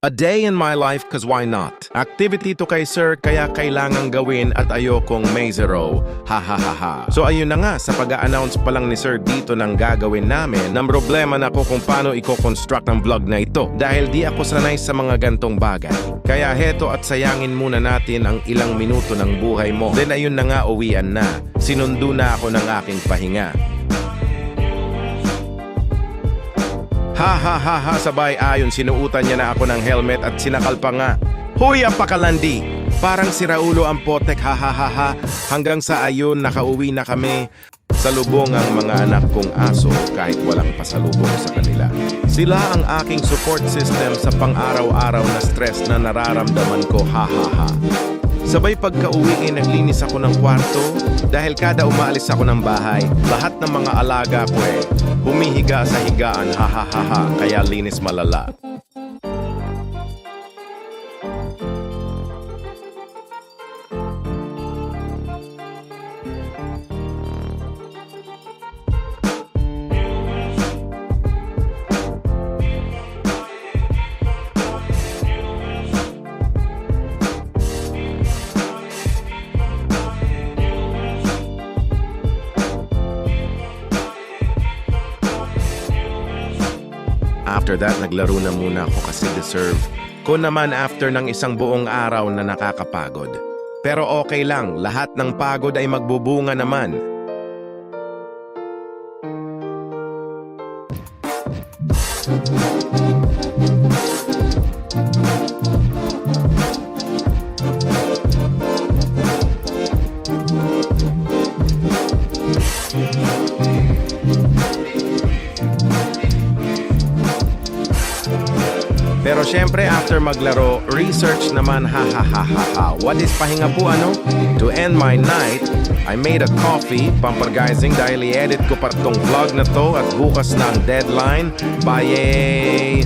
A day in my life cause why not? Activity to kay sir kaya kailangang gawin at ayokong may zero. Ha ha ha ha. So ayun na nga, sa pag-a-announce pa lang ni sir dito ng gagawin namin, nang problema na ako kung paano i-construct ang vlog na ito. Dahil di ako sanay sa mga gantong bagay. Kaya heto at sayangin muna natin ang ilang minuto ng buhay mo. Then ayun na nga, uwian na. Sinundo na ako ng aking pahinga. Ha ha ha ha, sabay ayon sinuutan niya na ako ng helmet at sinakal pa nga. Huy, apakalandi! Parang si Raulo ang potek, ha ha ha ha. Hanggang sa ayon nakauwi na kami. Salubong ang mga anak kong aso kahit walang pasalubong sa kanila. Sila ang aking support system sa pang-araw-araw na stress na nararamdaman ko, ha ha ha. Sabay pagka-uwi naglinis ako ng kwarto dahil kada umaalis ako ng bahay, lahat ng mga alaga ko humihiga sa higaan, ha ha ha ha, kaya linis malala. After that, naglaro na muna ako kasi deserve ko naman after ng isang buong araw na nakakapagod. Pero okay lang, lahat ng pagod ay magbubunga naman. Pero syempre, after maglaro, research naman, ha ha ha ha ha. What is pahinga po ano? To end my night, I made a coffee, pampergizing dahil i-edit ko pa tong vlog na to at bukas na ang deadline. Bye!